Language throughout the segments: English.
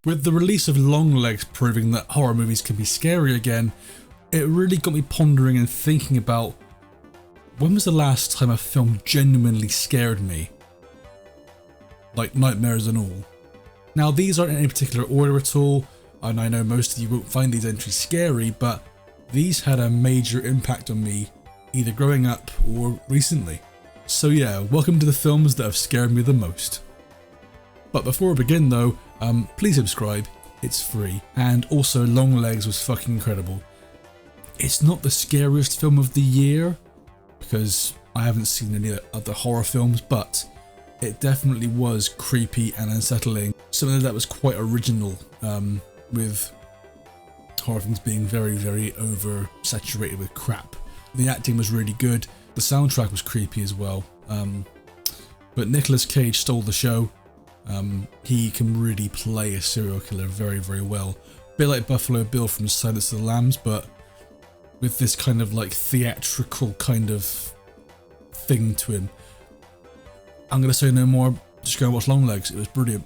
With the release of Longlegs proving that horror movies can be scary again, it really got me pondering and thinking about when was the last time a film genuinely scared me? Like nightmares and all. Now these aren't in any particular order at all, and I know most of you won't find these entries scary, but these had a major impact on me either growing up or recently. So yeah, welcome to the films that have scared me the most. But before we begin though, please subscribe, it's free, and also Longlegs was fucking incredible. It's not the scariest film of the year, because I haven't seen any other horror films, but it definitely was creepy and unsettling. Something that was quite original, with horror films being very, very oversaturated with crap. The acting was really good, the soundtrack was creepy as well, but Nicolas Cage stole the show. He can really play a serial killer very, very well. A bit like Buffalo Bill from Silence of the Lambs, but with this kind of like theatrical kind of thing to him. I'm going to say no more, just go and watch Longlegs, it was brilliant.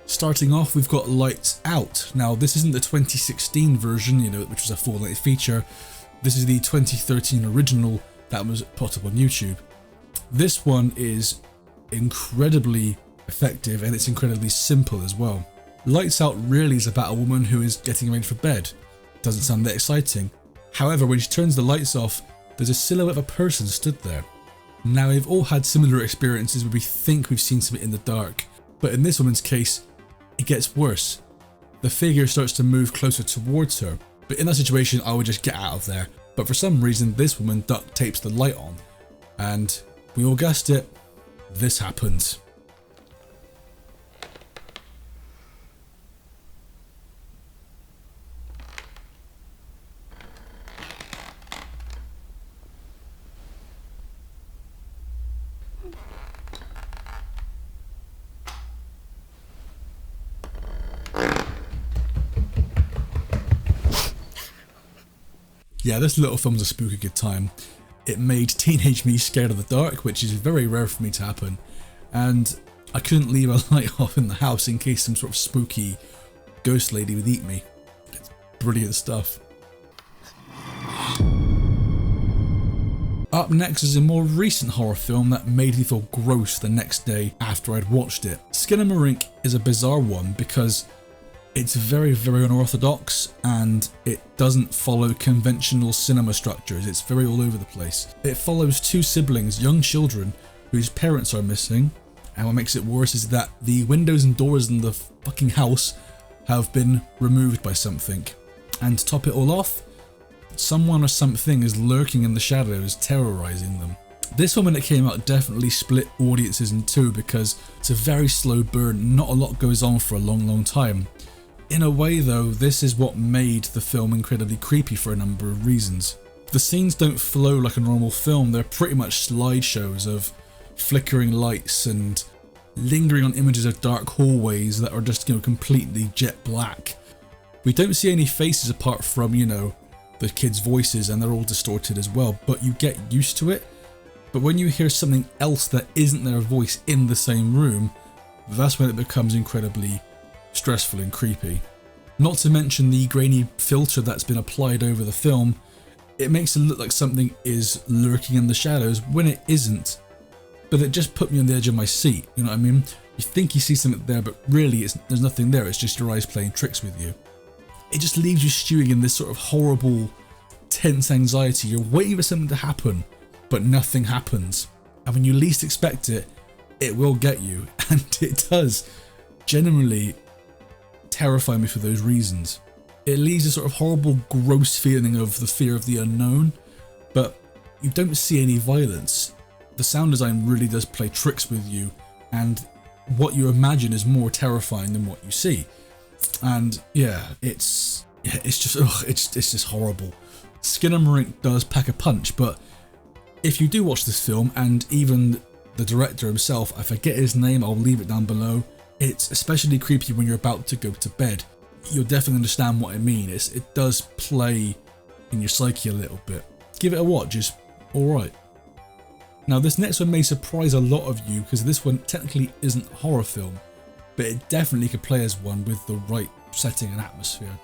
Starting off, we've got Lights Out. Now this isn't the 2016 version, which was a full-length feature. This is the 2013 original that was put up on YouTube. This one is incredibly effective and it's incredibly simple as well. Lights Out really is about a woman who is getting ready for bed. Doesn't sound that exciting. However, when she turns the lights off, there's a silhouette of a person stood there. Now we've all had similar experiences where we think we've seen something in the dark, but in this woman's case, it gets worse. The figure starts to move closer towards her, but in that situation I would just get out of there. But for some reason this woman duct tapes the light on, and we all guessed it, this happens. Yeah, this little film's a spooky good time. It made teenage me scared of the dark, which is very rare for me to happen, and I couldn't leave a light off in the house in case some sort of spooky ghost lady would eat me. It's brilliant stuff. Up next is a more recent horror film that made me feel gross the next day after I'd watched it. Skinamarink is a bizarre one because it's very, very unorthodox and it doesn't follow conventional cinema structures. It's very all over the place. It follows two siblings, young children, whose parents are missing, and what makes it worse is that the windows and doors in the fucking house have been removed by something. And to top it all off, someone or something is lurking in the shadows, terrorizing them. This one, when it came out, definitely split audiences in two because it's a very slow burn, not a lot goes on for a long, long time. In a way though, this is what made the film incredibly creepy for a number of reasons. The scenes don't flow like a normal film, they're pretty much slideshows of flickering lights and lingering on images of dark hallways that are just, completely jet black. We don't see any faces apart from, the kids' voices, and they're all distorted as well, but you get used to it. But when you hear something else that isn't their voice in the same room, that's when it becomes incredibly stressful and creepy. Not to mention the grainy filter that's been applied over the film. It makes it look like something is lurking in the shadows when it isn't, but it just put me on the edge of my seat, you know what I mean? You think you see something there, but really there's nothing there, it's just your eyes playing tricks with you. It just leaves you stewing in this sort of horrible, tense anxiety. You're waiting for something to happen, but nothing happens. And when you least expect it, it will get you, and it does genuinely terrify me for those reasons. It leaves a sort of horrible, gross feeling of the fear of the unknown, but you don't see any violence. The sound design really does play tricks with you, and what you imagine is more terrifying than what you see. And yeah, it's just horrible. Skinamarink does pack a punch, but if you do watch this film, and even the director himself, I forget his name, I'll leave it down below, it's especially creepy when you're about to go to bed. You'll definitely understand what I mean. It does play in your psyche a little bit. Give it a watch, it's alright. Now this next one may surprise a lot of you because this one technically isn't a horror film, but it definitely could play as one with the right setting and atmosphere.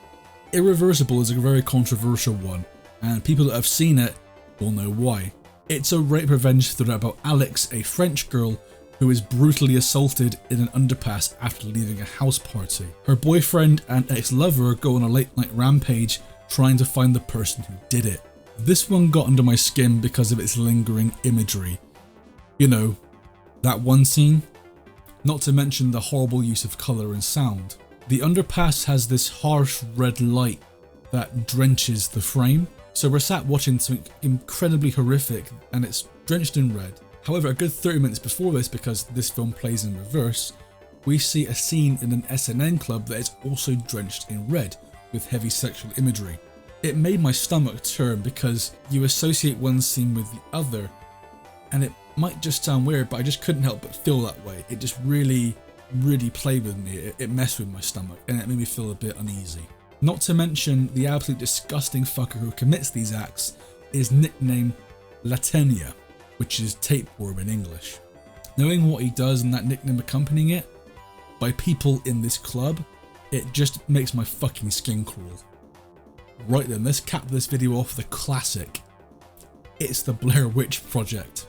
Irreversible is a very controversial one, and people that have seen it will know why. It's a rape revenge thriller about Alex, a French girl who is brutally assaulted in an underpass after leaving a house party. Her boyfriend and ex-lover go on a late night rampage trying to find the person who did it. This one got under my skin because of its lingering imagery. You know, that one scene? Not to mention the horrible use of colour and sound. The underpass has this harsh red light that drenches the frame, so we're sat watching something incredibly horrific and it's drenched in red. However, a good 30 minutes before this, because this film plays in reverse, we see a scene in an SNN club that is also drenched in red with heavy sexual imagery. It made my stomach turn because you associate one scene with the other, and it might just sound weird, but I just couldn't help but feel that way. It just really played with me. It messed with my stomach and it made me feel a bit uneasy. Not to mention the absolute disgusting fucker who commits these acts is nicknamed Latenia, which is tapeworm in English. Knowing what he does and that nickname accompanying it by people in this club, it just makes my fucking skin crawl. Right then, let's cap this video off with a classic. It's the Blair Witch Project.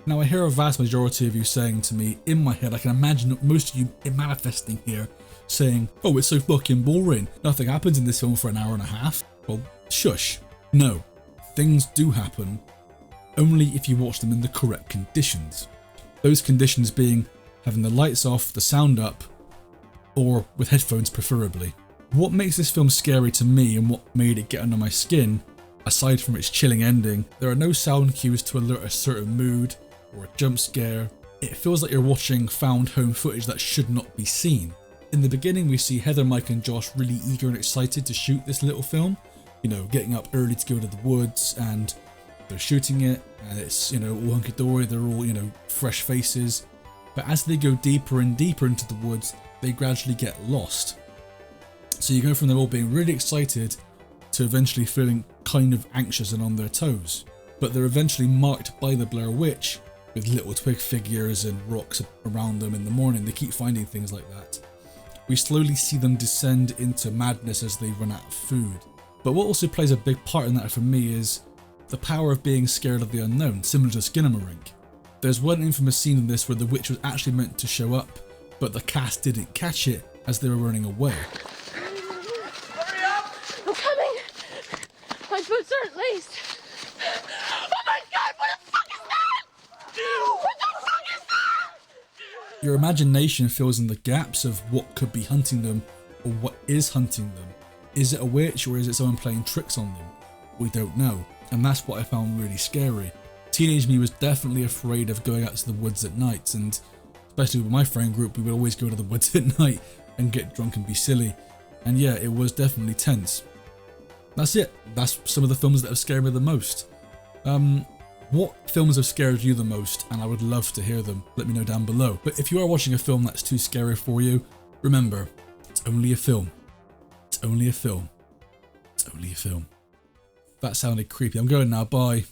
Now I hear a vast majority of you saying to me, in my head I can imagine most of you manifesting here, saying, oh, it's so fucking boring, nothing happens in this film for an hour and a half. Well, shush. No, things do happen, only if you watch them in the correct conditions. Those conditions being having the lights off, the sound up, or with headphones preferably. What makes this film scary to me and what made it get under my skin, aside from its chilling ending, there are no sound cues to alert a certain mood or a jump scare. It feels like you're watching found home footage that should not be seen. In the beginning we see Heather, Mike and Josh really eager and excited to shoot this little film, you know, getting up early to go to the woods, and they're shooting it and it's, you know, all hunky-dory, they're all, you know, fresh faces. But as they go deeper and deeper into the woods, they gradually get lost. So you go from them all being really excited to eventually feeling kind of anxious and on their toes. But they're eventually marked by the Blair Witch with little twig figures and rocks around them in the morning. They keep finding things like that. We slowly see them descend into madness as they run out of food. But what also plays a big part in that for me is the power of being scared of the unknown, similar to Skinamarink. There's one infamous scene in this where the witch was actually meant to show up, but the cast didn't catch it as they were running away. Hurry up! I'm coming! My boots aren't laced. Oh my god, what the fuck is that? What the fuck is that? Your imagination fills in the gaps of what could be hunting them or what is hunting them. Is it a witch or is it someone playing tricks on them? We don't know, and that's what I found really scary. Teenage me was definitely afraid of going out to the woods at night, and especially with my friend group, we would always go to the woods at night and get drunk and be silly. And yeah, it was definitely tense. That's it. That's some of the films that have scared me the most. What films have scared you the most? And I would love to hear them. Let me know down below. But if you are watching a film that's too scary for you, remember, it's only a film. It's only a film. It's only a film. That sounded creepy. I'm going now. Bye.